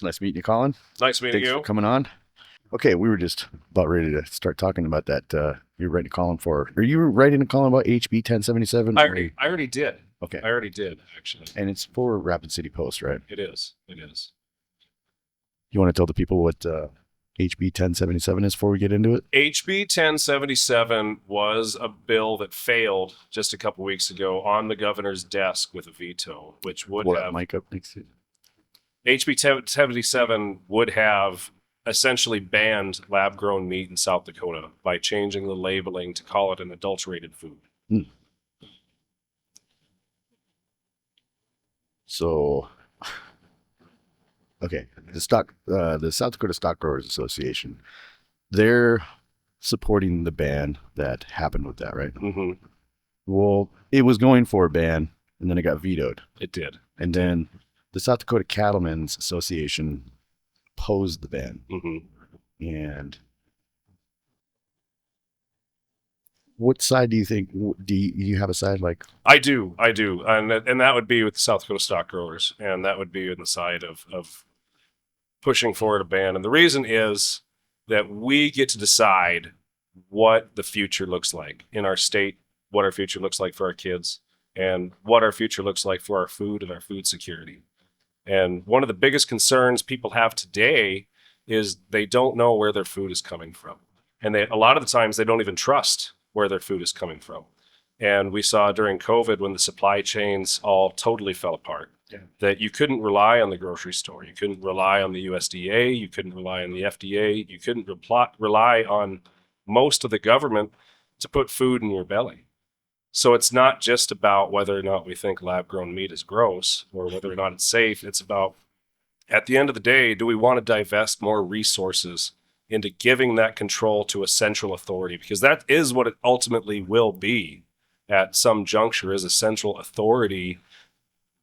Nice meeting you, Colin. Nice meeting Thanks for you. coming on. Okay, we were just about ready to start talking about that. You're writing a column for, are you writing a column about HB 1077? I already did. Okay. I already did, actually. And it's for Rapid City Post, right? It is. It is. You want to tell the people what HB 1077 is before we get into it? HB 1077 was a bill that failed just a couple weeks ago on the governor's desk with a veto, which would What, have mic up next to you? HB 1077 would have essentially banned lab-grown meat in South Dakota by changing the labeling to call it an adulterated food. So, okay, the South Dakota Stock Growers Association, they're supporting the ban that happened with that, right? Mm-hmm. Well, it was going for a ban, and then it got vetoed. It did. And then the South Dakota Cattlemen's Association opposed the ban. Mm-hmm. And what side do you think? Do you have a side like? I do, and that would be with the South Dakota stock growers, and that would be on the side of pushing forward a ban. And the reason is that we get to decide what the future looks like in our state, what our future looks like for our kids, and what our future looks like for our food and our food security. And one of the biggest concerns people have today is they don't know where their food is coming from, and a lot of the times they don't even trust where their food is coming from. And we saw during COVID when the supply chains all totally fell apart, that you couldn't rely on the grocery store. You couldn't rely on the USDA. You couldn't rely on the FDA. You couldn't rely on most of the government to put food in your belly. So it's not just about whether or not we think lab-grown meat is gross or whether or not it's safe. It's about, at the end of the day, do we want to divest more resources into giving that control to a central authority? Because that is what it ultimately will be at some juncture, is a central authority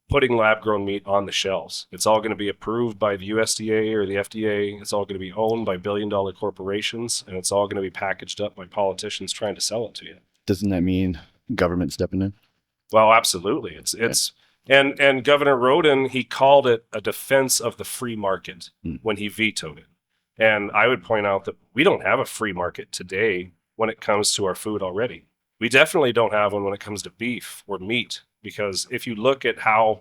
putting lab-grown meat on the shelves. It's all going to be approved by the USDA or the FDA. It's all going to be owned by billion-dollar corporations, and it's all going to be packaged up by politicians trying to sell it to you. Doesn't that mean government stepping in? Well, absolutely. And Governor Roden, he called it a defense of the free market when he vetoed it. And I would point out that we don't have a free market today when it comes to our food already. We definitely don't have one when it comes to beef or meat, because if you look at how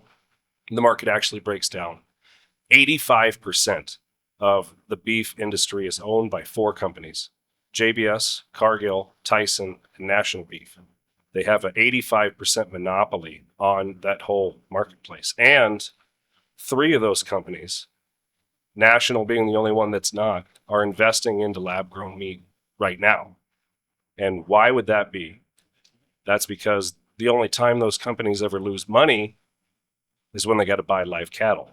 the market actually breaks down, 85% of the beef industry is owned by 4 companies: JBS, Cargill, Tyson, and National Beef. They have an 85% monopoly on that whole marketplace. And 3 of those companies, National being the only one that's not, are investing into lab-grown meat right now. And why would that be? That's because the only time those companies ever lose money is when they got to buy live cattle.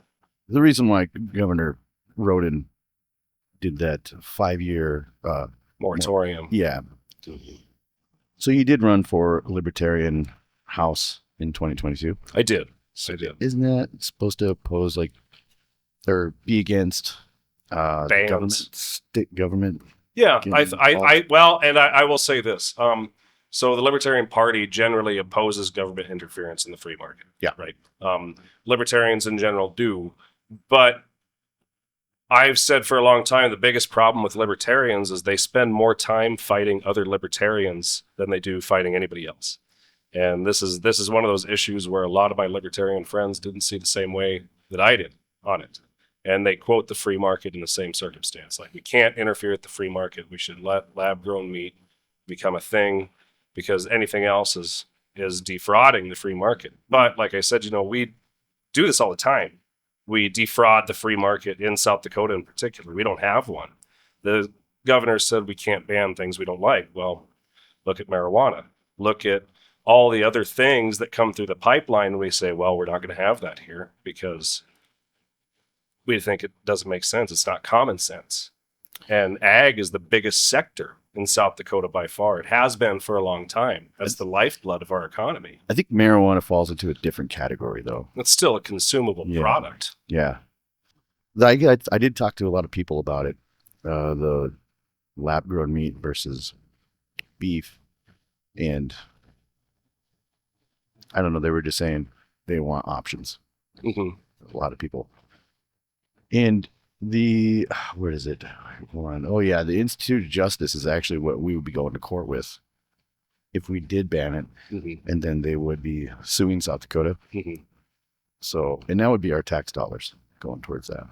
The reason why Governor Roden did that 5-year Moratorium. yeah. So you did run for a Libertarian House in 2022. I did. Isn't that supposed to oppose or be against the government, state government? Yeah, I will say this. So the Libertarian Party generally opposes government interference in the free market. Yeah. Right. Libertarians in general do. But I've said for a long time, the biggest problem with libertarians is they spend more time fighting other libertarians than they do fighting anybody else. And this is one of those issues where a lot of my libertarian friends didn't see the same way that I did on it. And they quote the free market in the same circumstance. Like, we can't interfere with the free market. We should let lab-grown meat become a thing, because anything else is defrauding the free market. But like I said, we do this all the time. We defraud the free market in South Dakota in particular. We don't have one. The governor said we can't ban things we don't like. Well, look at marijuana. Look at all the other things that come through the pipeline. We say, well, we're not going to have that here because we think it doesn't make sense. It's not common sense. And ag is the biggest sector in South Dakota by far. It has been for a long time. That's the lifeblood of our economy. I think marijuana falls into a different category, though. It's still a consumable product. Yeah. I did talk to a lot of people about it, the lab-grown meat versus beef. And I don't know, they were just saying they want options. Mm-hmm. A lot of people. And The where is it? Hold on. Oh yeah, the Institute of Justice is actually what we would be going to court with if we did ban it, Mm-hmm. and then they would be suing South Dakota. Mm-hmm. So, and that would be our tax dollars going towards that.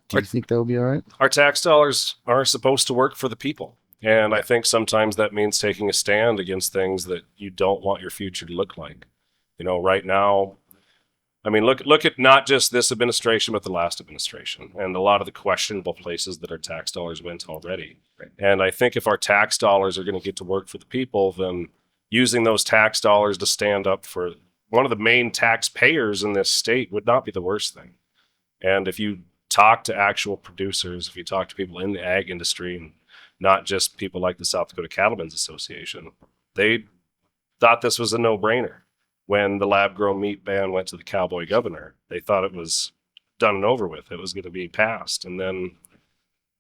Do Our, you think that would be all right? our tax dollars are supposed to work for the people. And I think sometimes that means taking a stand against things that you don't want your future to look like. Right now, I mean, look at not just this administration, but the last administration, and a lot of the questionable places that our tax dollars went already. Right. And I think if our tax dollars are going to get to work for the people, then using those tax dollars to stand up for one of the main taxpayers in this state would not be the worst thing. And if you talk to actual producers, if you talk to people in the ag industry, and not just people like the South Dakota Cattlemen's Association, they thought this was a no-brainer. When the lab-grown meat ban went to the cowboy governor, they thought it was done and over with. It was going to be passed. And then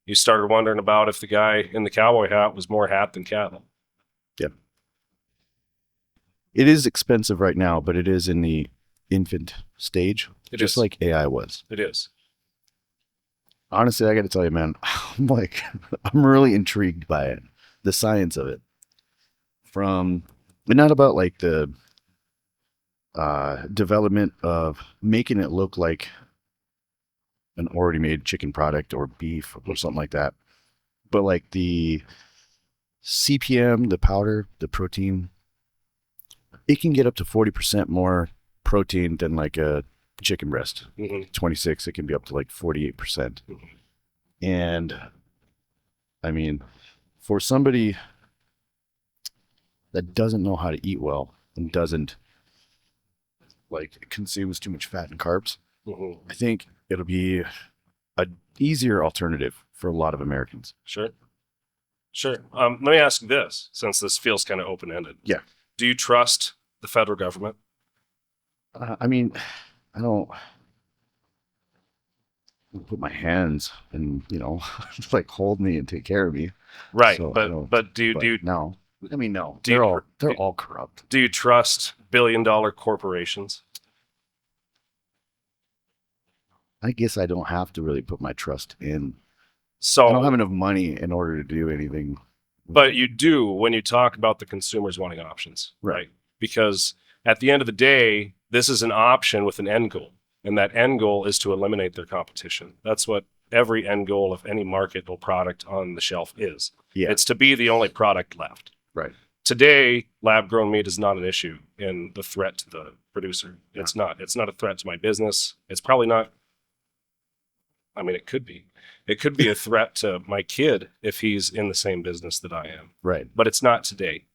you started wondering about if the guy in the cowboy hat was more hat than cattle. Yeah. It is expensive right now, but it is in the infant stage, just like AI was. It is. Honestly, I got to tell you, man, I'm really intrigued by it, the science of it. But not about like the development of making it look like an already made chicken product or beef or something like that, but like the CPM, the powder, the protein, it can get up to 40% more protein than like a chicken breast. 26, it can be up to like 48%. And I mean, for somebody that doesn't know how to eat well and doesn't like consumes too much fat and carbs, I think it'll be a easier alternative for a lot of Americans. Sure. Let me ask you this, since this feels kind of open-ended. Yeah. Do you trust the federal government? I mean, I don't put my hands and like hold me and take care of me. Right. So but do you no? I mean, no. They're all corrupt. Do you trust billion-dollar corporations? I guess I don't have to really put my trust in. So I don't have enough money in order to do anything. But you do when you talk about the consumers wanting options, right? Because at the end of the day, this is an option with an end goal. And that end goal is to eliminate their competition. That's what every end goal of any marketable product on the shelf is. Yeah. It's to be the only product left. Right. Today, lab-grown meat is not an issue in the threat to the producer. It's not. It's not a threat to my business. It's probably not. I mean, it could be. It could be a threat to my kid if he's in the same business that I am. Right. But it's not today.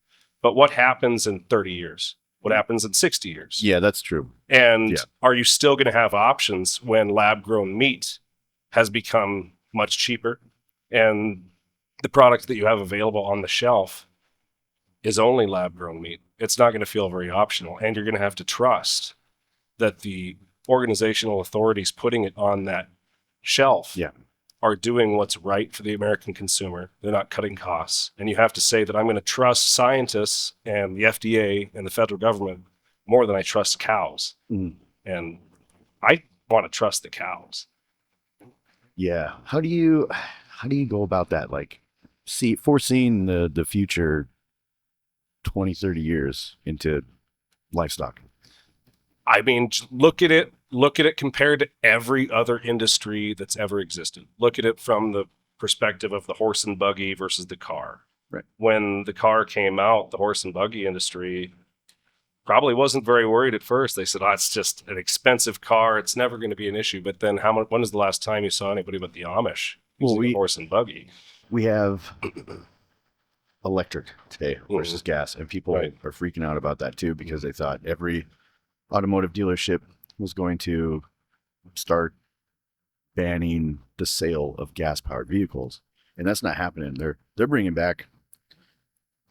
But what happens in 30 years? What happens in 60 years? Yeah, that's true. And are you still going to have options when lab-grown meat has become much cheaper and the product that you have available on the shelf is only lab-grown meat? It's not going to feel very optional, and you're going to have to trust that the organizational authorities putting it on that shelf are doing what's right for the American consumer. They're not cutting costs. And you have to say that I'm going to trust scientists and the FDA and the federal government more than I trust cows. And I want to trust the cows. Yeah. How do you go about that? Like foreseeing the future 20, 30 years into livestock. I mean, look at it compared to every other industry that's ever existed. Look at it from the perspective of the horse and buggy versus the car. Right. When the car came out, the horse and buggy industry probably wasn't very worried at first. They said, it's just an expensive car. It's never going to be an issue. But then when was the last time you saw anybody but the Amish using a horse and buggy? We have electric today versus gas, and people are freaking out about that too, because they thought every automotive dealership was going to start banning the sale of gas-powered vehicles, and that's not happening. They're bringing back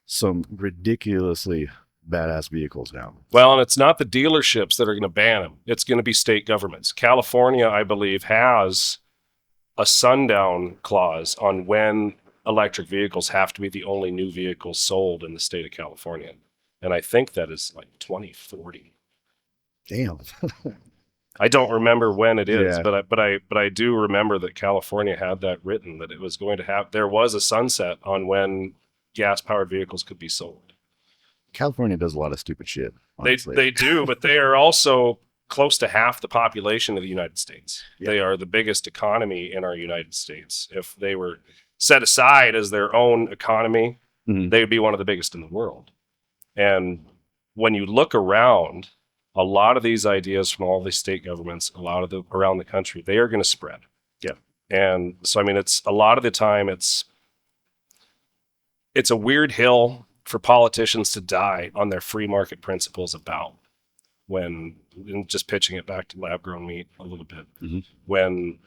some ridiculously badass vehicles now. Well, and it's not the dealerships that are going to ban them. It's going to be state governments. California, I believe, has a sundown clause on when electric vehicles have to be the only new vehicles sold in the state of California. And I think that is like 2040. Damn. I don't remember when it is, Yeah. but I do remember that California had that written, that it was going to have, there was a sunset on when gas powered vehicles could be sold. California does a lot of stupid shit, They honestly. they do, but they are also close to half the population of the United States. Yeah. They are the biggest economy in our United States. If they were set aside as their own economy, Mhm. they would be one of the biggest in the world. And when you look around, a lot of these ideas from all these state governments, a lot of the around the country, they are going to spread. Yeah. And so, I mean, it's a lot of the time, it's a weird hill for politicians to die on their free market principles about, when, and just pitching it back to lab grown meat a little bit, Mhm. when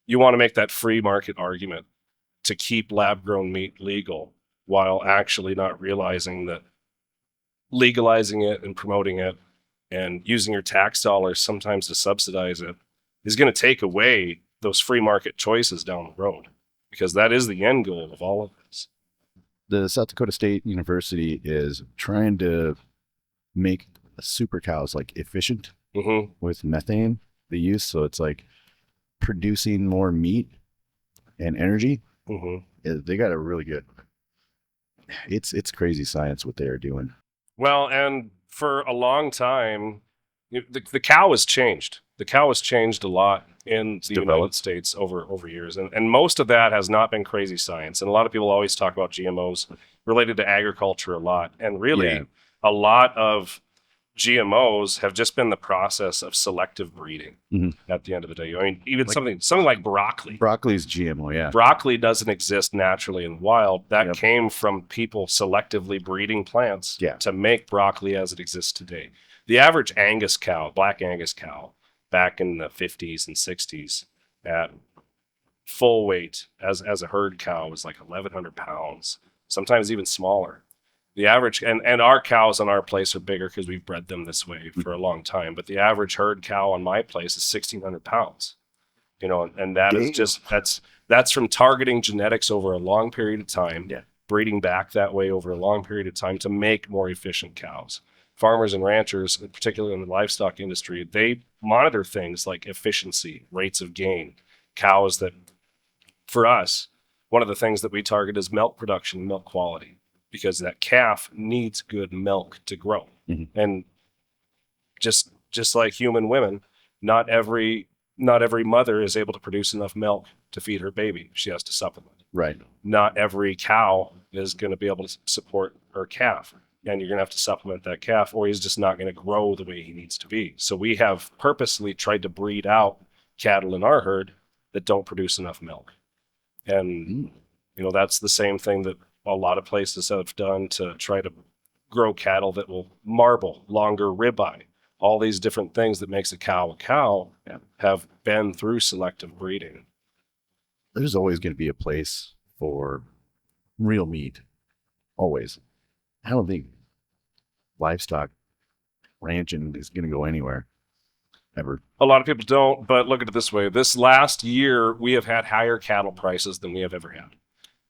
you want to make that free market argument to keep lab grown meat legal while actually not realizing that legalizing it and promoting it and using your tax dollars sometimes to subsidize it is going to take away those free market choices down the road, because that is the end goal of all of this. The South Dakota State University is trying to make super cows like efficient Mm-hmm. with methane they use, so it's like producing more meat and energy. Mm-hmm. They got a really good. It's crazy science what they are doing. Well, and for a long time, the cow has changed. The cow has changed a lot in the United developed. States over years, and most of that has not been crazy science. And a lot of people always talk about GMOs related to agriculture a lot, and really, Yeah. a lot of GMOs have just been the process of selective breeding. Mhm. At the end of the day, I mean, even Like- something like broccoli. Broccoli's GMO, yeah. Broccoli doesn't exist naturally in the wild. That Yep. came from people selectively breeding plants Yeah. to make broccoli as it exists today. The average Angus cow, black Angus cow, back in the 50s and 60s, at full weight as a herd cow, was like 1,100 pounds, sometimes even smaller. The average, and our cows on our place are bigger because we've bred them this way for a long time, but the average herd cow on my place is 1,600 pounds. You know, and that is Damn. just, that's from targeting genetics over a long period of time, Yeah. breeding back that way over a long period of time to make more efficient cows. Farmers and ranchers, particularly in the livestock industry, they monitor things like efficiency, rates of gain, cows that, for us, one of the things that we target is milk production, milk quality, because that calf needs good milk to grow. Mhm. And just like human women, not every mother is able to produce enough milk to feed her baby. She has to supplement. Right. Not every cow is going to be able to support her calf, and you're going to have to supplement that calf, or he's just not going to grow the way he needs to be. So we have purposely tried to breed out cattle in our herd that don't produce enough milk. And Mm. you know, that's the same thing that a lot of places have done to try to grow cattle that will marble, longer ribeye. All these different things that makes a cow Yeah. have been through selective breeding. There's always going to be a place for real meat. Always. I don't think livestock ranching is going to go anywhere ever. A lot of people don't, but look at it this way. This last year, we have had higher cattle prices than we have ever had.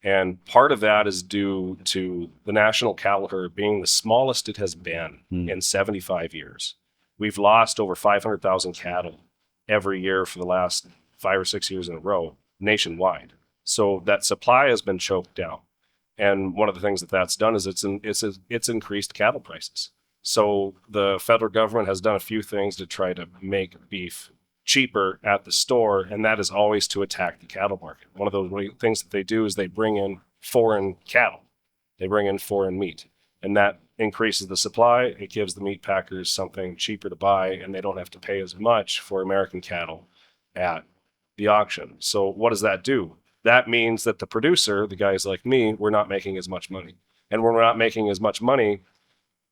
And part of that is due to the national cattle herd being the smallest it has been in 75 years. We've lost over 500,000 cattle every year for the last 5 or 6 years in a row nationwide. So that supply has been choked down. And one of the things that that's done is it's increased cattle prices. So the federal government has done a few things to try to make beef cheaper at the store, and that is always to attack the cattle market. One of those things that they do is they bring in foreign cattle. They bring in foreign meat, and that increases the supply. It gives the meat packers something cheaper to buy, and they don't have to pay as much for American cattle at the auction. So what does that do? That means that the producer, the guys like me, we're not making as much money. And when we're not making as much money,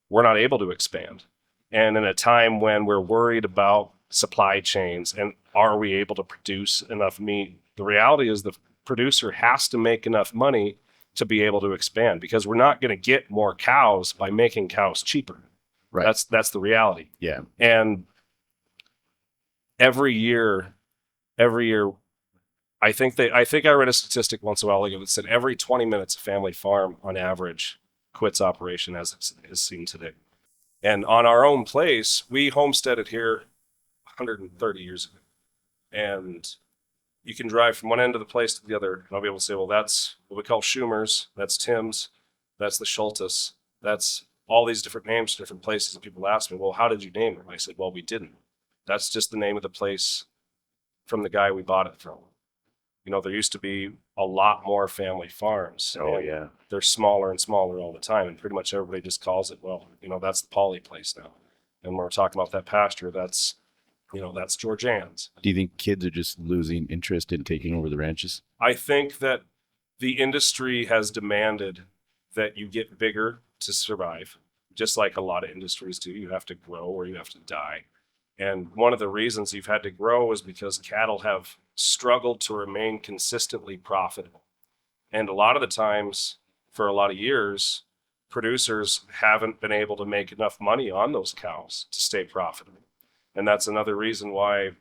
we're not able to expand. And in a time when we're worried about supply chains and are we able to produce enough meat, the reality is the producer has to make enough money to be able to expand, because we're not going to get more cows by making cows cheaper. Right. That's the reality. Yeah. And every year, I think I read a statistic once a while ago that said every 20 minutes a family farm on average quits operation as it's seen today. And on our own place, we homesteaded here 130 years ago. And you can drive from one end of the place to the other, and I'll be able to say, well, that's what we call Schumer's, that's Tim's, that's the Schultes, that's all these different names to different places. And people ask me, well, how did you name them? I said, well, we didn't. That's just the name of the place from the guy we bought it from. You know, there used to be a lot more family farms. Oh, yeah. They're smaller and smaller all the time, and pretty much everybody just calls it, well, you know, that's the Polly place now. And when we're talking about that pasture, that's, you know, that's George Ann's. Do you think kids are just losing interest in taking over the ranches? I think that the industry has demanded that you get bigger to survive, just like a lot of industries do. You have to grow or you have to die. And one of the reasons you've had to grow is because cattle have struggled to remain consistently profitable. And a lot of the times, for a lot of years, producers haven't been able to make enough money on those cows to stay profitable. And that's another reason why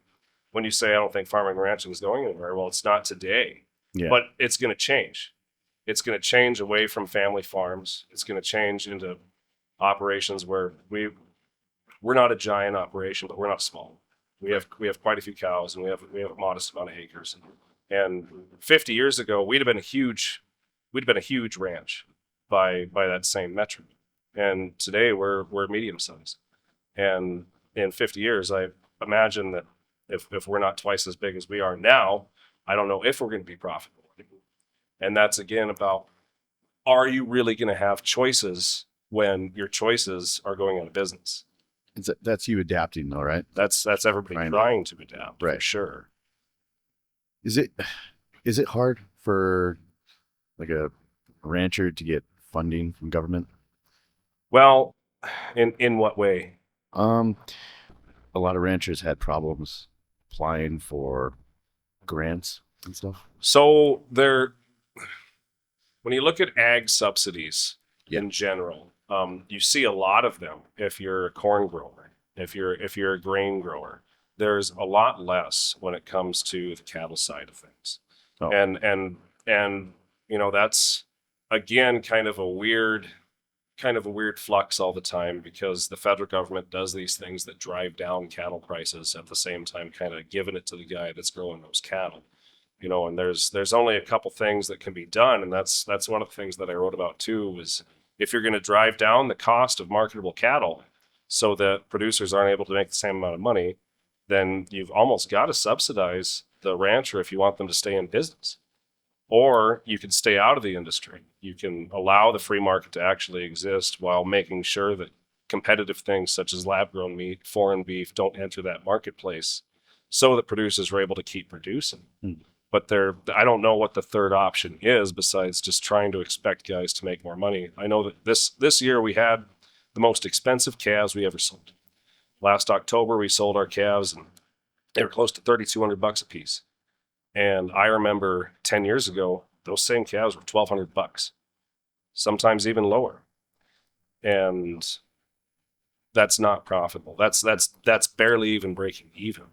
when you say, I don't think farming and ranching is going anywhere, well, it's not today, but it's going to change. It's going to change away from family farms. It's going to change into operations where we're not a giant operation, but we're not small. We have quite a few cows, and we have a modest amount of acres. And 50 years ago, we'd have been a huge ranch by that same metric. And today we're medium sized. And in 50 years, I imagine that if we're not twice as big as we are now, I don't know if we're going to be profitable. And that's again about, are you really going to have choices when your choices are going out of business? That's you adapting, though, right? That's everybody trying to adapt, right? For sure. Is it hard for like a rancher to get funding from government? Well, in what way? A lot of ranchers had problems applying for grants and stuff. So when you look at ag subsidies in general, you see a lot of them. If you're a corn grower, if you're a grain grower, there's a lot less when it comes to the cattle side of things. Oh. And you know, that's again kind of a weird flux all the time, because the federal government does these things that drive down cattle prices at the same time kind of giving it to the guy that's growing those cattle. You know, and there's only a couple things that can be done, and that's one of the things that I wrote about too, was if you're going to drive down the cost of marketable cattle so that producers aren't able to make the same amount of money, then you've almost got to subsidize the rancher if you want them to stay in business. Or you can stay out of the industry. You can allow the free market to actually exist while making sure that competitive things such as lab-grown meat, foreign beef don't enter that marketplace, so that producers are able to keep producing. But I don't know what the third option is besides just trying to expect guys to make more money. I know that this year we had the most expensive calves we ever sold. Last October we sold our calves, and they were close to $3,200 a piece. And I remember 10 years ago, those same calves were $1,200, sometimes even lower. And that's not profitable. That's barely even breaking even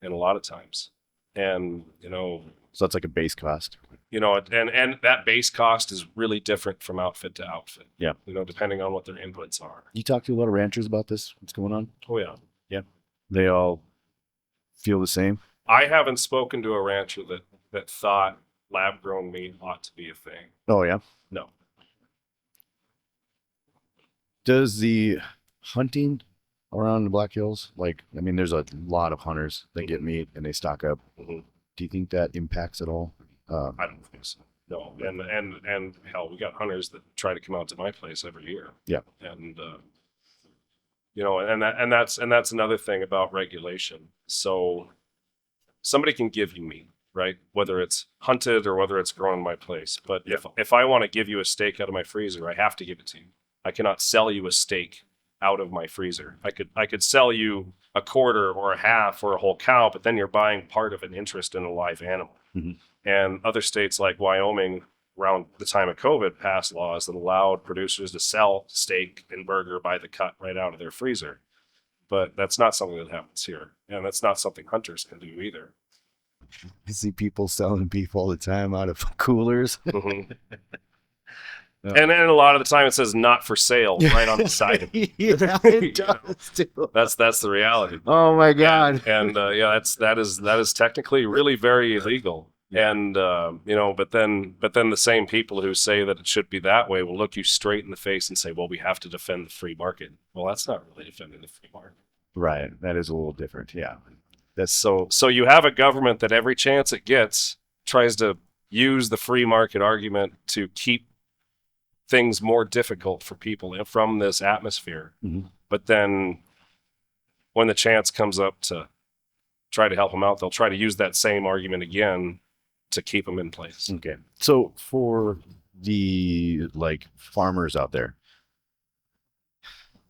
in a lot of times. And, you know, so that's like a base cost. You know, and that base cost is really different from outfit to outfit. Yeah. You know, depending on what their inputs are. You talk to a lot of ranchers about this, what's going on? Oh, yeah. Yeah. They all feel the same? I haven't spoken to a rancher that thought lab-grown meat ought to be a thing. Oh, yeah? No. Does the hunting around the Black Hills, like, I mean, there's a lot of hunters that get meat and they stock up. Do you think that impacts at all? I don't think so. No. And hell, we got hunters that try to come out to my place every year. Yeah. And, you know, and that's another thing about regulation. So somebody can give you meat, right? Whether it's hunted or whether it's grown in my place. But if I want to give you a steak out of my freezer, I have to give it to you. I cannot sell you a steak out of my freezer. I could sell you a quarter or a half or a whole cow, but then you're buying part of an interest in a live animal. And other states like Wyoming, around the time of COVID, passed laws that allowed producers to sell steak and burger by the cut right out of their freezer. But that's not something that happens here. And that's not something hunters can do either. I see people selling beef all the time out of coolers. And then a lot of the time it says not for sale right on the side of it. Yeah, it does too. That's the reality. Oh my God. And yeah, that is technically really very illegal. And but then the same people who say that it should be that way will look you straight in the face and say, well, we have to defend the free market. Well, that's not really defending the free market. Right. That is a little different. Yeah. That's so you have a government that every chance it gets tries to use the free market argument to keep things more difficult for people from this atmosphere. Mm-hmm. But then when the chance comes up to try to help them out, they'll try to use that same argument again to keep them in place. Okay. So for the farmers out there,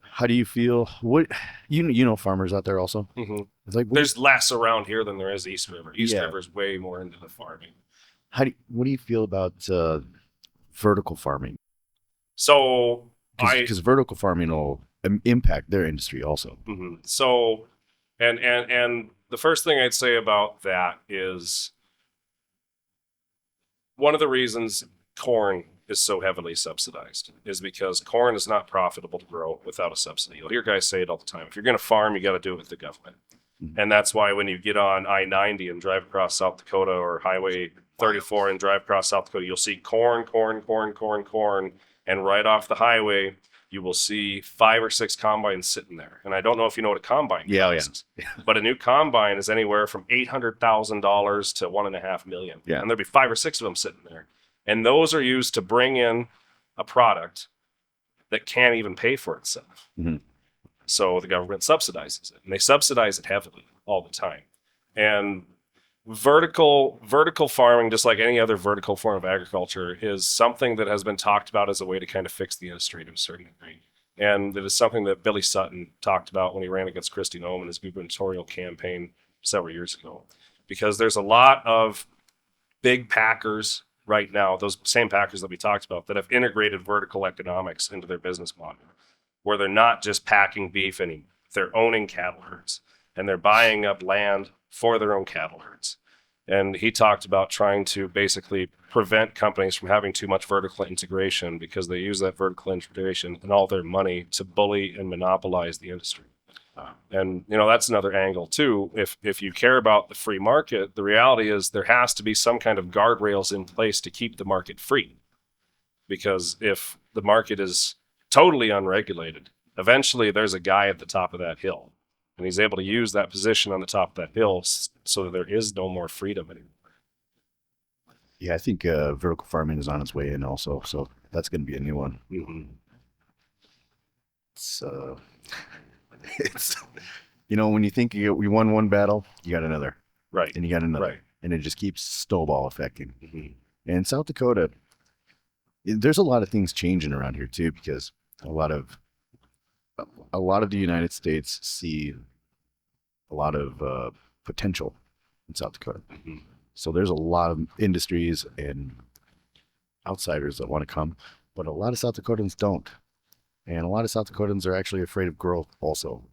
how do you feel? What you know farmers out there also? Mm-hmm. It's like there's less around here than there is East River. East River's way more into the farming. What do you feel about vertical farming? So because vertical farming will impact their industry also. Mm-hmm. So and the first thing I'd say about that is one of the reasons corn is so heavily subsidized is because corn is not profitable to grow without a subsidy. You'll hear guys say it all the time. If you're going to farm, you got to do it with the government. Mm-hmm. And that's why when you get on I-90 and drive across South Dakota or Highway 34 and drive across South Dakota, you'll see corn. And right off the highway, you will see 5 or 6 combines sitting there. And I don't know if you know what a combine costs. Yeah. But a new combine is anywhere from $800,000 to $1.5 million. Yeah. And there'll be 5 or 6 of them sitting there. And those are used to bring in a product that can't even pay for itself. Mm-hmm. So the government subsidizes it. And they subsidize it heavily all the time. And vertical farming, just like any other vertical form of agriculture, is something that has been talked about as a way to kind of fix the industry to a certain degree. And it is something that Billy Sutton talked about when he ran against Kristi Noem in his gubernatorial campaign several years ago. Because there's a lot of big packers right now, those same packers that we talked about, that have integrated vertical economics into their business model, where they're not just packing beef anymore. They're owning cattle herds, and they're buying up land for their own cattle herds. And he talked about trying to basically prevent companies from having too much vertical integration because they use that vertical integration and all their money to bully and monopolize the industry. And, that's another angle too. If you care about the free market, the reality is there has to be some kind of guardrails in place to keep the market free. Because if the market is totally unregulated, eventually there's a guy at the top of that hill. And he's able to use that position on the top of that hill so that there is no more freedom anymore. Yeah, I think vertical farming is on its way in also. So that's going to be a new one. Mm-hmm. It's when you think we won one battle, you got another. Right. And you got another. Right. And it just keeps snowball affecting. Mm-hmm. And South Dakota, there's a lot of things changing around here too, because a lot of the United States see a lot of potential in South Dakota. Mm-hmm. So there's a lot of industries and outsiders that want to come, but a lot of South Dakotans don't. And a lot of South Dakotans are actually afraid of growth also.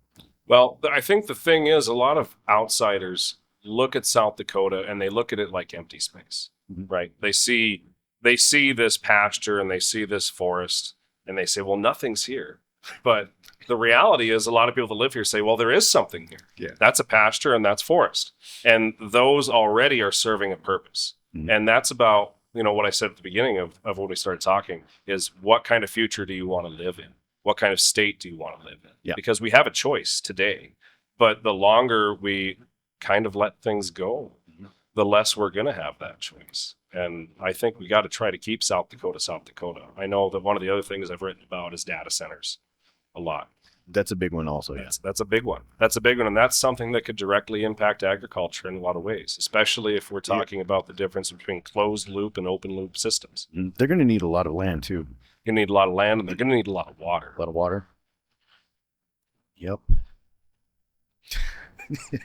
Well, I think the thing is a lot of outsiders look at South Dakota and they look at it like empty space, mm-hmm. right? They see this pasture and they see this forest and they say, well, nothing's here. But the reality is a lot of people that live here say, well, there is something here. Yeah. That's a pasture and that's forest. And those already are serving a purpose. Mm-hmm. And that's about, what I said at the beginning of when we started talking is what kind of future do you want to live in? What kind of state do you want to live in? Yeah. Because we have a choice today. But the longer we kind of let things go, mm-hmm. the less we're going to have that choice. And I think we got to try to keep South Dakota. I know that one of the other things I've written about is data centers a lot. That's a big one also. Yeah. That's a big one. And that's something that could directly impact agriculture in a lot of ways, especially if we're talking about the difference between closed loop and open loop systems. They're going to need a lot of land too. You're going to need a lot of land, and they're going to need a lot of water. A lot of water. Yep.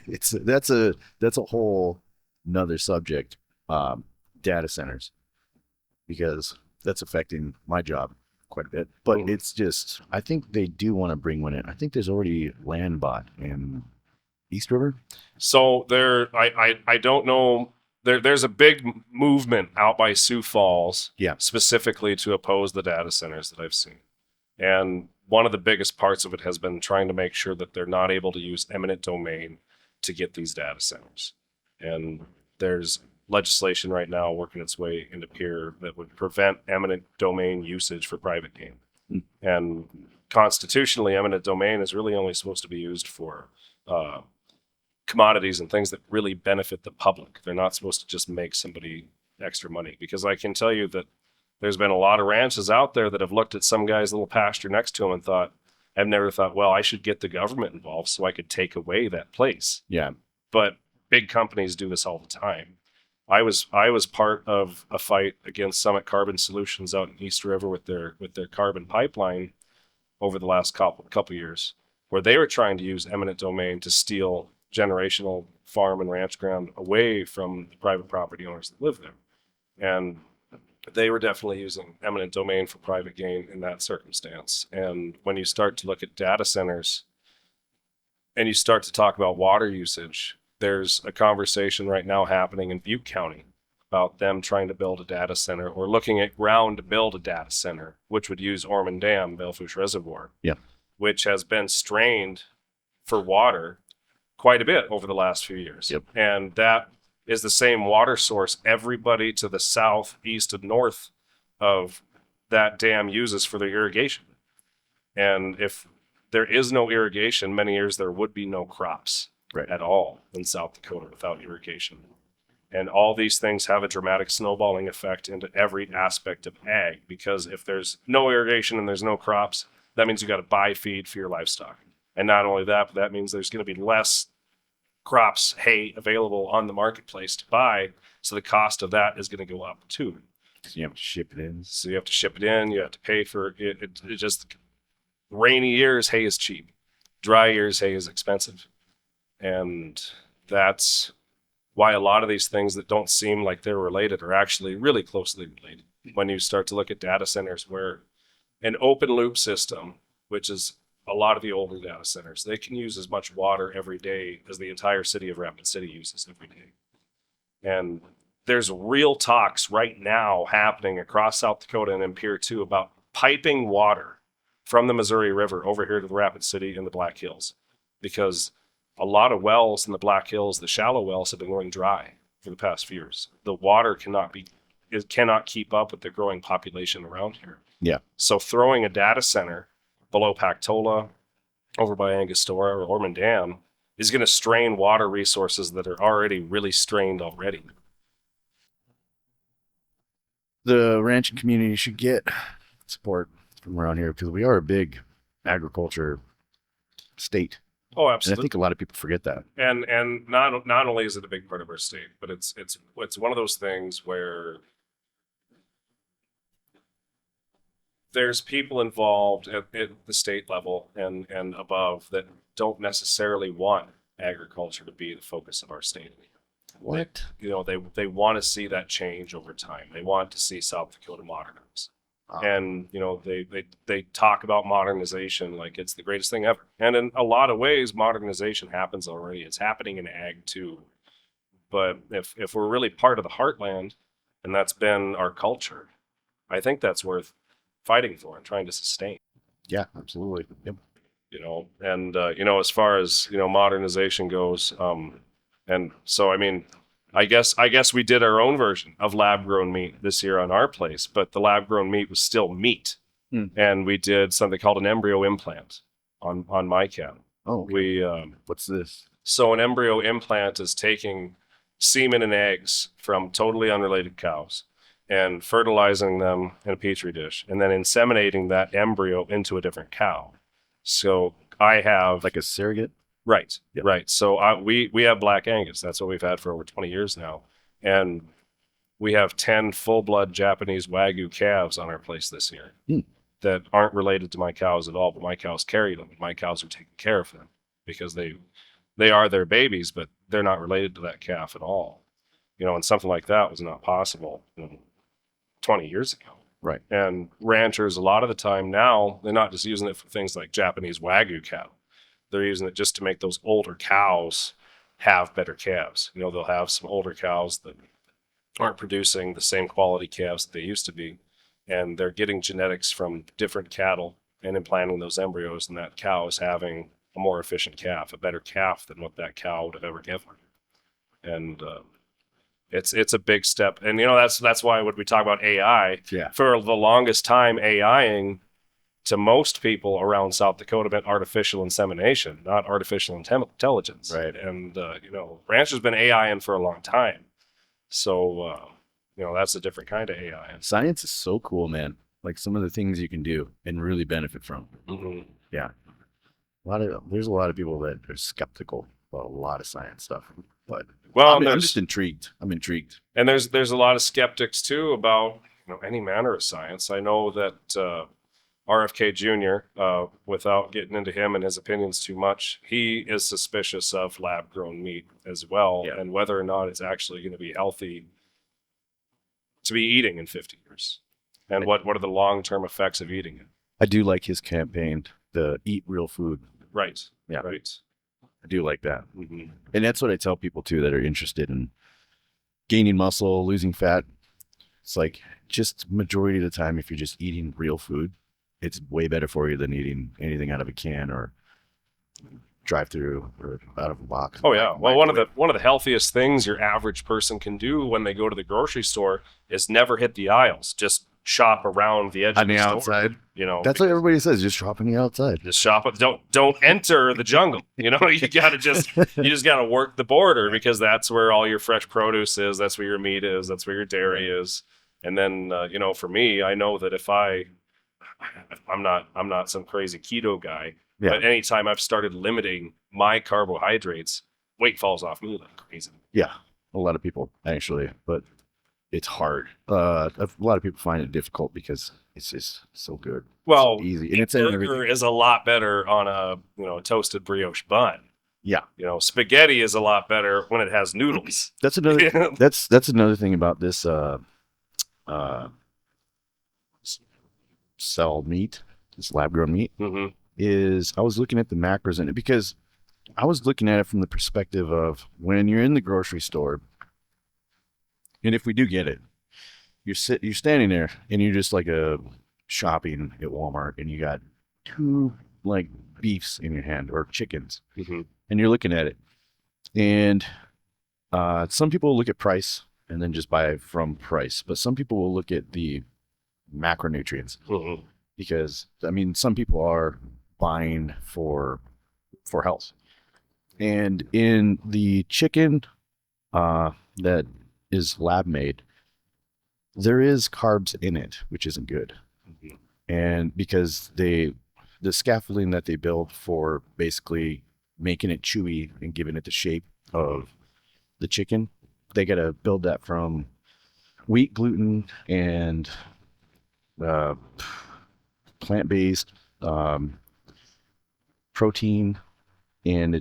That's a whole another subject, data centers, because that's affecting my job quite a bit. But mm-hmm. It's just, I think they do want to bring one in. I think there's already land bought in East River. So I don't know there's a big movement out by Sioux Falls, Yeah. specifically to oppose the data centers that I've seen. And one of the biggest parts of it has been trying to make sure that they're not able to use eminent domain to get these data centers. And there's legislation right now working its way into Pier that would prevent eminent domain usage for private gain. And constitutionally, eminent domain is really only supposed to be used for commodities and things that really benefit the public. They're not supposed to just make somebody extra money. Because I can tell you that there's been a lot of ranches out there that have looked at some guy's little pasture next to him and thought, I've never thought, well, I should get the government involved so I could take away that place. Yeah. But big companies do this all the time. I was part of a fight against Summit Carbon Solutions out in East River with their carbon pipeline over the last couple years, where they were trying to use eminent domain to steal generational farm and ranch ground away from the private property owners that live there. And they were definitely using eminent domain for private gain in that circumstance. And when you start to look at data centers and you start to talk about water usage, there's a conversation right now happening in Butte County about them trying to build a data center or looking at ground to build a data center, which would use Ormond Dam, Belfouche Reservoir, which has been strained for water quite a bit over the last few years. And that is the same water source everybody to the south, east, and north of that dam uses for their irrigation. And if there is no irrigation, many years there would be no crops at all in South Dakota without irrigation. And all these things have a dramatic snowballing effect into every aspect of ag, because if there's no irrigation and there's no crops, that means you got to buy feed for your livestock. And not only that, but that means there's going to be less crops, hay available on the marketplace to buy. So the cost of that is going to go up too. So you have to ship it in. So you have to ship it in. You have to pay for it. It just, rainy years, hay is cheap. Dry years, hay is expensive. And that's why a lot of these things that don't seem like they're related are actually really closely related. When you start to look at data centers, where an open loop system, which is a lot of the older data centers, they can use as much water every day as the entire city of Rapid City uses every day. And there's real talks right now happening across South Dakota and in Pier 2 about piping water from the Missouri River over here to the Rapid City and the Black Hills, because a lot of wells in the Black Hills, the shallow wells, have been going dry for the past few years. The water cannot keep up with the growing population around here. Yeah. So throwing a data center below Pactola, over by Angostura or Ormond Dam, is going to strain water resources that are already really strained already. The ranching community should get support from around here because we are a big agriculture state. Oh, And I absolutely. think a lot of people forget that. And not only is it a big part of our state, but it's one of those things where there's people involved at the state level and above that don't necessarily want agriculture to be the focus of our state. What? You know, they want to see that change over time. They want to see South Dakota modernize. And, you know, they talk about modernization like it's the greatest thing ever. And in a lot of ways, modernization happens already. It's happening in ag too. But if we're really part of the heartland, and that's been our culture, I think that's worth fighting for and trying to sustain. Yeah, absolutely. Yep. You know, and you know, as far as, you know, modernization goes, and so I mean, I guess we did our own version of lab grown meat this year on our place, but the lab grown meat was still meat, and we did something called an embryo implant on my cow. Oh, okay. We What's this? so an embryo implant is taking semen and eggs from totally unrelated cows and fertilizing them in a petri dish and then inseminating that embryo into a different cow. So I have Like a surrogate? right, Yep. right. So we have Black Angus. That's what we've had for over 20 years now, and we have 10 full-blood Japanese Wagyu calves on our place this year that aren't related to my cows at all, but my cows carry them. And my cows are taking care of them because they are their babies, but they're not related to that calf at all. You know, and something like that was not possible 20 years ago. Right. And ranchers, a lot of the time now, they're not just using it for things like Japanese Wagyu cow. They're using it just to make those older cows have better calves. You know, they'll have some older cows that aren't producing the same quality calves that they used to be, and they're getting genetics from different cattle and implanting those embryos, and that cow is having a more efficient calf, a better calf than what that cow would have ever given. And it's a big step. And that's why when we talk about AI, Yeah. for the longest time, AIing to most people around South Dakota meant artificial insemination, not artificial intelligence. Right. And ranchers been AIing for a long time, so that's a different kind of AI. Science is so cool, man. Like some of the things you can do and really benefit from. Mm-hmm. Yeah. There's a lot of people that are skeptical about a lot of science stuff, but Well, I'm just intrigued. I'm intrigued. And there's a lot of skeptics too about any manner of science. I know that RFK Jr., without getting into him and his opinions too much, he is suspicious of lab grown meat as well, Yeah. and whether or not it's actually going to be healthy to be eating in 50 years, and what are the long term effects of eating it. I do like his campaign, the eat real food. Right. Yeah. Right. I do like that. Mm-hmm. And that's what I tell people too that are interested in gaining muscle, losing fat. It's like just majority of the time, if you're just eating real food, it's way better for you than eating anything out of a can or drive through or out of a box. Oh yeah. Well, one of the healthiest things your average person can do when they go to the grocery store is never hit the aisles. Just shop around the edge on of the store. outside. That's what everybody says. Just shop on the outside. Just shop. Don't enter the jungle. You gotta just gotta work the border, because that's where all your fresh produce is. That's where your meat is. That's where your dairy is. And then for me, I know that if I'm not some crazy keto guy, Yeah. but anytime I've started limiting my carbohydrates, weight falls off me like crazy. Yeah, a lot of people actually, but it's hard. A lot of people find it difficult because it's just so good. Well, so easy, and it's burger is a lot better on a toasted brioche bun. Yeah. Spaghetti is a lot better when it has noodles. That's another. That's another thing about this cell meat, this lab grown meat, Mm-hmm. is I was looking at the macros in it because I was looking at it from the perspective of when you're in the grocery store, and if we do get it, you're standing there and you're just like shopping at Walmart, and you got two like beefs in your hand or chickens, Mm-hmm. and you're looking at it, and some people look at price and then just buy from price, but some people will look at the macronutrients, Mm-hmm. because some people are buying for health, and in the chicken that is lab made, there is carbs in it, which isn't good. Mm-hmm. And because the scaffolding that they build for basically making it chewy and giving it the shape of the chicken, they got to build that from wheat, gluten, and plant-based protein, and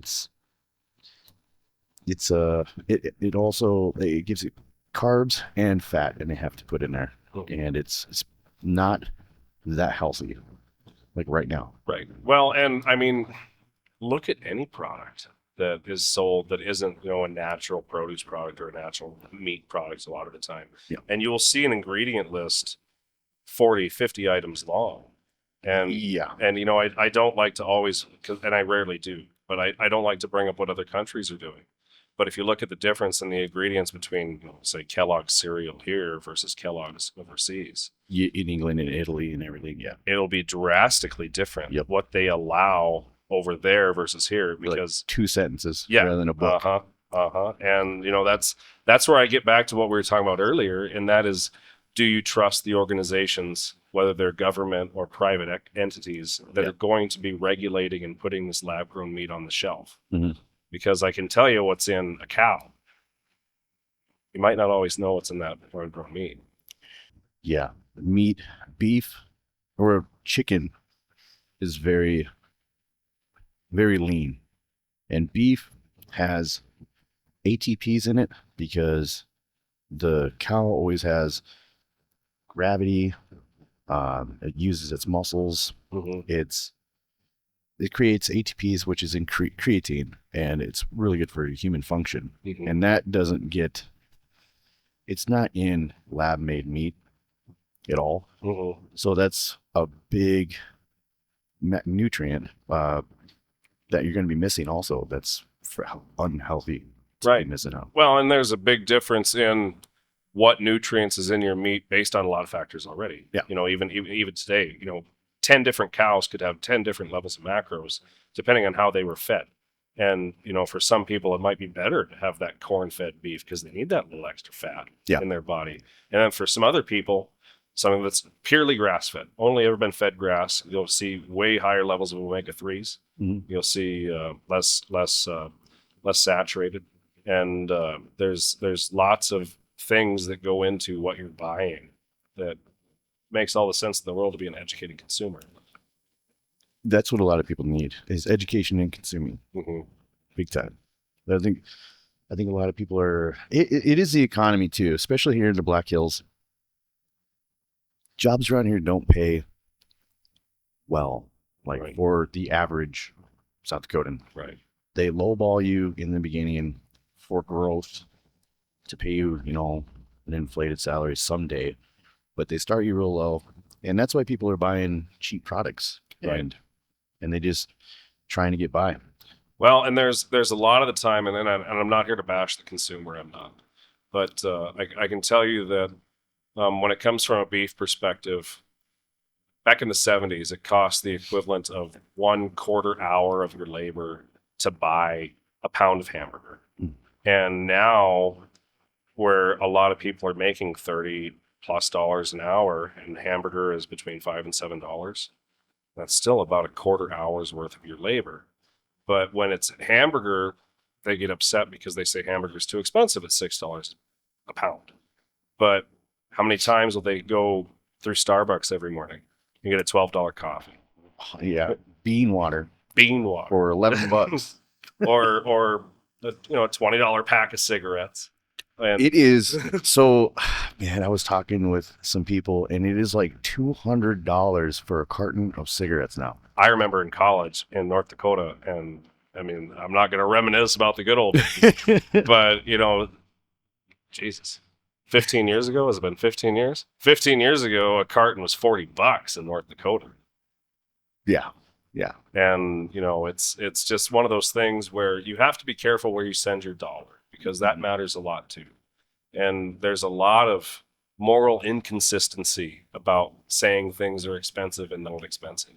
it also gives you carbs and fat, and they have to put in there, and it's not that healthy like right now. Right. Well, and look at any product that is sold that isn't a natural produce product or a natural meat product a lot of the time. Yeah. And you will see an ingredient list 40, 50 items long. And Yeah. and I don't like to always, and I rarely do, but I don't like to bring up what other countries are doing. But if you look at the difference in the ingredients between, say, Kellogg's cereal here versus Kellogg's overseas, In England and Italy and everything, yeah, it'll be drastically different. Yep. What they allow over there versus here, because like 2 sentences yeah, rather than a book. And that's where I get back to what we were talking about earlier, and that is, do you trust the organizations, whether they're government or private entities, that are going to be regulating and putting this lab grown meat on the shelf? Mm-hmm. Because I can tell you what's in a cow. You might not always know what's in that lab grown meat. Yeah, meat, beef, or chicken is very, very lean, and beef has ATPs in it because the cow always has gravity. It uses its muscles. Mm-hmm. It creates ATPs, which is in creatine, and it's really good for human function. Mm-hmm. And that doesn't get it's not in lab made meat at all. Mm-hmm. So that's a big nutrient that you're going to be missing also. That's unhealthy to Right. be missing out. Well, and there's a big difference in what nutrients is in your meat based on a lot of factors already. Yeah. Even today, 10 different cows could have 10 different levels of macros depending on how they were fed. And, for some people, it might be better to have that corn-fed beef because they need that little extra fat in their body. And then for some other people, something that's purely grass-fed, only ever been fed grass, you'll see way higher levels of omega-3s. Mm-hmm. You'll see less saturated. And there's lots of things that go into what you're buying that makes all the sense in the world to be an educated consumer. That's what a lot of people need is education and consuming. Mm-hmm. Big time. I think a lot of people are. It is the economy too, especially here in the Black Hills. Jobs around here don't pay well, Right. for the average South Dakotan. Right. They lowball you in the beginning for growth to pay you, an inflated salary someday, but they start you real low, and that's why people are buying cheap products, Right. and they just trying to get by. Well, and there's a lot of the time, and I'm not here to bash the consumer. I'm not, but I can tell you that when it comes from a beef perspective, back in the 70s, it cost the equivalent of 1/4 hour of your labor to buy a pound of hamburger. Mm. And now, where a lot of people are making $30+ an hour, and hamburger is between $5 and $7, that's still about a 1/4 hour's worth of your labor. But when it's hamburger, they get upset because they say hamburger is too expensive at $6 a pound. But how many times will they go through Starbucks every morning and get a $12 coffee? Yeah, bean water for $11 $11. or a $20 pack of cigarettes. And It is so, man. I was talking with some people, and it is like $200 for a carton of cigarettes now. I remember in college in North Dakota, and I mean, I'm not going to reminisce about the good old days, but Jesus, 15 years ago, has it been 15 years? 15 years ago, a carton was $40 in North Dakota. Yeah. And it's just one of those things where you have to be careful where you send your dollar, because that matters a lot too. And there's a lot of moral inconsistency about saying things are expensive and not expensive.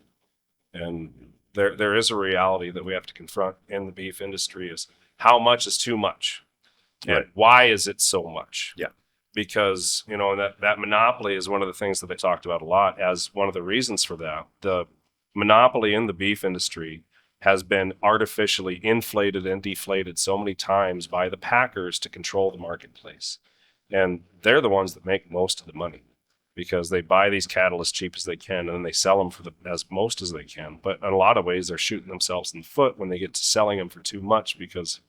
And there is a reality that we have to confront in the beef industry is how much is too much, Right. and why is it so much? Yeah. Because that monopoly is one of the things that they talked about a lot as one of the reasons for that. The monopoly in the beef industry has been artificially inflated and deflated so many times by the packers to control the marketplace. And they're the ones that make most of the money because they buy these cattle as cheap as they can and then they sell them for as most as they can. But in a lot of ways, they're shooting themselves in the foot when they get to selling them for too much, because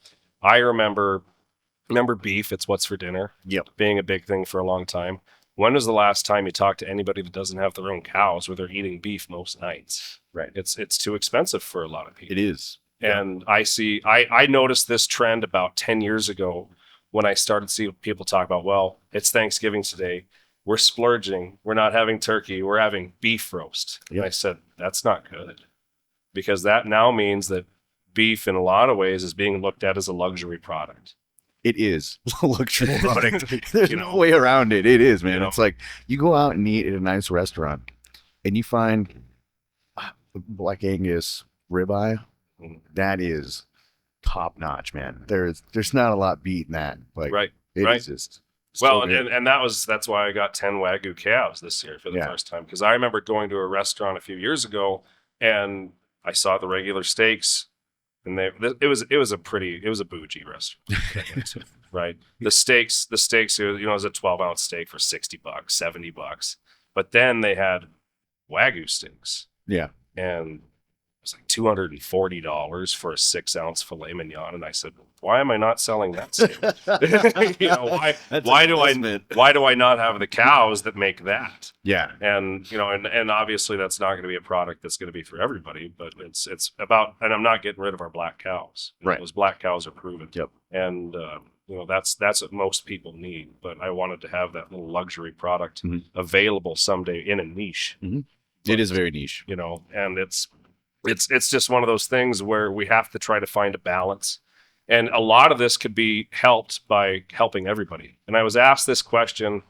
I remember beef, it's what's for dinner, being a big thing for a long time. When was the last time you talked to anybody that doesn't have their own cows where they're eating beef most nights? Right. It's too expensive for a lot of people. It is. And I noticed this trend about 10 years ago when I started seeing people talk about, well, it's Thanksgiving today. We're splurging. We're not having turkey. We're having beef roast. Yep. And I said, that's not good, because that now means that beef in a lot of ways is being looked at as a luxury product. It is a luxury product. There's no way around it. It is, man. It's like you go out and eat at a nice restaurant and you find Black Angus ribeye. That is top notch, man. There's not a lot beating that. Right. It's just well, so and that's why I got 10 Wagyu calves this year for the first time, because I remember going to a restaurant a few years ago and I saw the regular steaks. And it was a bougie restaurant, right? The steaks, it was a 12-ounce steak for $60, $70, but then they had Wagyu steaks. Yeah. And was like $240 for a 6-ounce filet mignon, and I said, "Why am I not selling that steak? You know, why do I not have the cows that make that?" Yeah. And you know, and obviously that's not going to be a product that's going to be for everybody, but it's about, and I'm not getting rid of our black cows. Right. Those black cows are proven. Yep. And you know, that's what most people need. But I wanted to have that little luxury product available someday in a niche. It is very niche, you know, and it's just one of those things where we have to try to find a balance. And a lot of this could be helped by helping everybody. And I was asked this question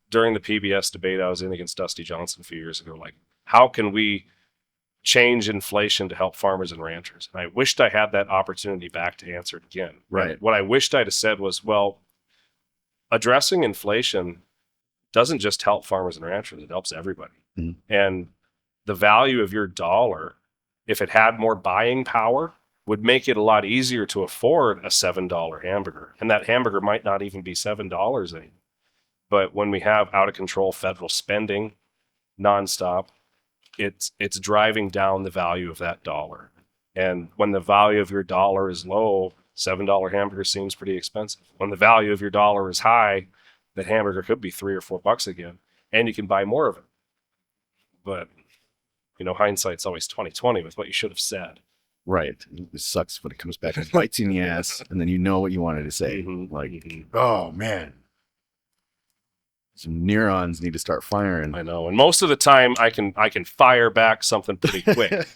during the PBS debate I was in against Dusty Johnson a few years ago, like, how can we change inflation to help farmers and ranchers? And I wished I had that opportunity back to answer it again. Right. And what I wished I'd have said was, well, addressing inflation doesn't just help farmers and ranchers, it helps everybody. And the value of your dollar, if it had more buying power, would make it a lot easier to afford a $7 hamburger. And that hamburger might not even be $7 anymore. But when we have out of control federal spending nonstop, it's driving down the value of that dollar. And when the value of your dollar is low, $7 hamburger seems pretty expensive. When the value of your dollar is high, that hamburger could be $3 or $4 again, and you can buy more of it. But you know, hindsight's always 20/20 with what you should have said. Right. It sucks when it comes back and bites you in the ass, and then you know what you wanted to say. Oh man, some neurons need to start firing. I know, and most of the time I can fire back something pretty quick.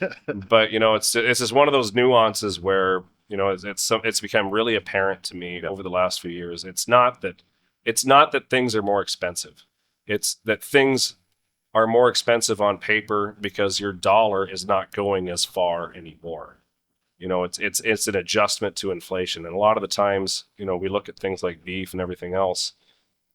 But you know, it's just one of those nuances where, you know, it's become really apparent to me over the last few years. It's not that things are more expensive. It's that things are more expensive on paper because your dollar is not going as far anymore. You know, it's an adjustment to inflation. And a lot of the times, you know, we look at things like beef and everything else.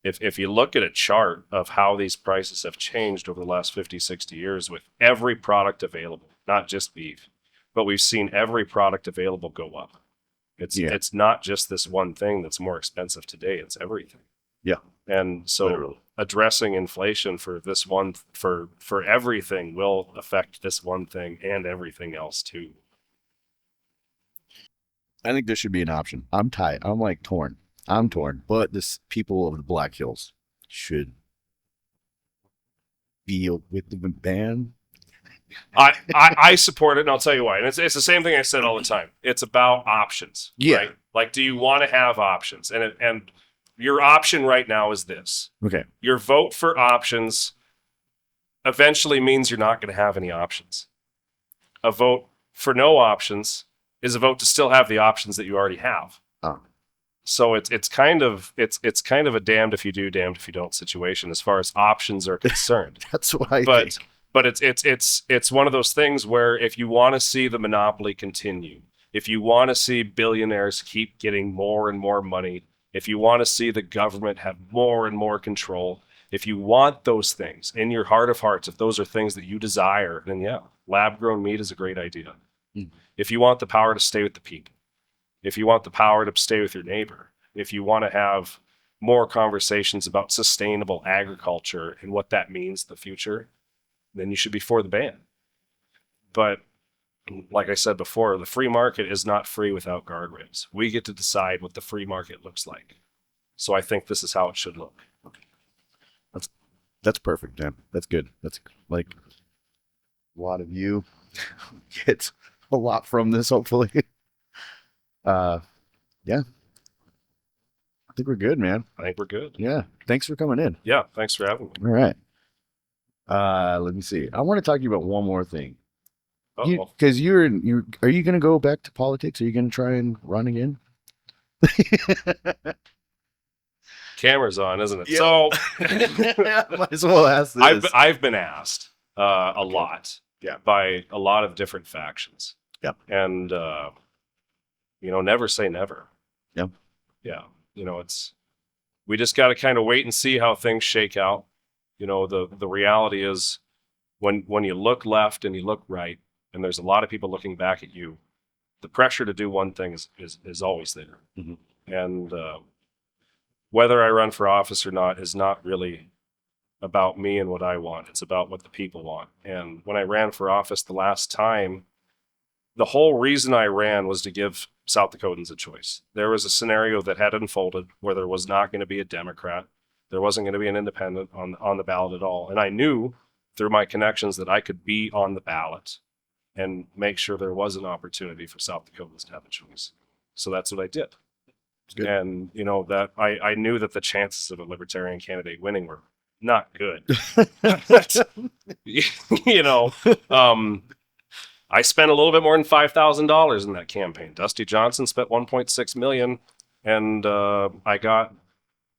If you look at a chart of how these prices have changed over the last 50, 60 years with every product available, not just beef, but we've seen every product available go up. It's not just this one thing that's more expensive today, it's everything. Yeah. And so literally, addressing inflation for this one, for everything will affect this one thing and everything else too. I think this should be an option. I'm tight. I'm like torn. I'm torn. But this people of the Black Hills should be with the ban. I support it, and I'll tell you why. And it's the same thing I said all the time. It's about options. Yeah. Right? Like, do you want to have options? And your option right now is this. Okay. Your vote for options eventually means you're not going to have any options. A vote for no options is a vote to still have the options that you already have. So it's kind of a damned if you do, damned if you don't situation as far as options are concerned. That's what I think. But it's one of those things where if you want to see the monopoly continue, if you want to see billionaires keep getting more and more money, if you want to see the government have more and more control, if you want those things in your heart of hearts, if those are things that you desire, then yeah, lab-grown meat is a great idea. If you want the power to stay with the people, if you want the power to stay with your neighbor, if you want to have more conversations about sustainable agriculture and what that means in the future, then you should be for the ban. But like I said before, the free market is not free without guardrails. We get to decide what the free market looks like. So I think this is how it should look. That's perfect, man. That's good. That's like a lot of you get a lot from this, hopefully. Yeah. I think we're good, man. I think we're good. Yeah. Thanks for coming in. Yeah, thanks for having me. All right. Let me see. I want to talk to you about one more thing. Because are you going to go back to politics? Are you going to try and run again? Camera's on, isn't it? Yeah. So might as well ask this. I've been asked a lot, by a lot of different factions. Yep. And you know, never say never. Yep. Yeah. You know, we just got to kind of wait and see how things shake out. You know, the reality is when you look left and you look right, and there's a lot of people looking back at you, the pressure to do one thing is always there. Mm-hmm. And whether I run for office or not is not really about me and what I want. It's about what the people want. And when I ran for office the last time, the whole reason I ran was to give South Dakotans a choice. There was a scenario that had unfolded where there was not going to be a Democrat. There wasn't going to be an independent on the ballot at all. And I knew through my connections that I could be on the ballot and make sure there was an opportunity for South Dakotans to have a choice. So that's what I did. Good. And, you know, that I knew that the chances of a libertarian candidate winning were not good. You know, I spent a little bit more than $5,000 in that campaign. Dusty Johnson spent 1.6 million, and I got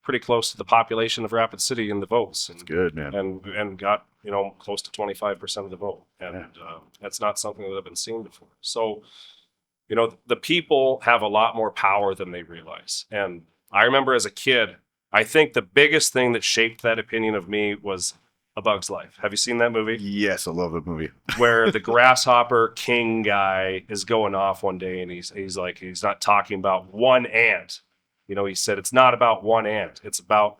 pretty close to the population of Rapid City in the votes. That's good, man. And got, you know, close to 25% of the vote. And that's not something that I've been seeing before. So, you know, the people have a lot more power than they realize. And I remember as a kid, I think the biggest thing that shaped that opinion of me was A Bug's Life. Have you seen that movie? Yes, I love that movie. Where the grasshopper king guy is going off one day, and he's like, he's not talking about one ant. You know, he said, it's not about one ant. It's about,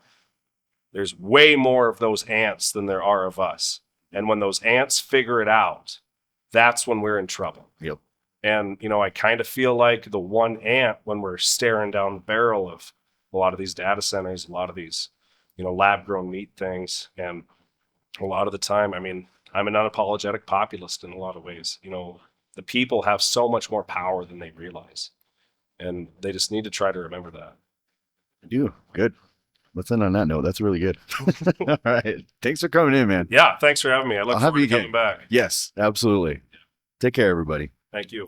there's way more of those ants than there are of us. And when those ants figure it out, that's when we're in trouble. Yep. And, you know, I kind of feel like the one ant when we're staring down the barrel of a lot of these data centers, a lot of these, you know, lab grown meat things. And a lot of the time, I mean, I'm an unapologetic populist in a lot of ways. You know, the people have so much more power than they realize. And they just need to try to remember that. I do. Good. Let's end on that note. That's really good. All right. Thanks for coming in, man. Yeah. Thanks for having me. I look I'll have forward you to coming back. Yes, absolutely. Take care, everybody. Thank you.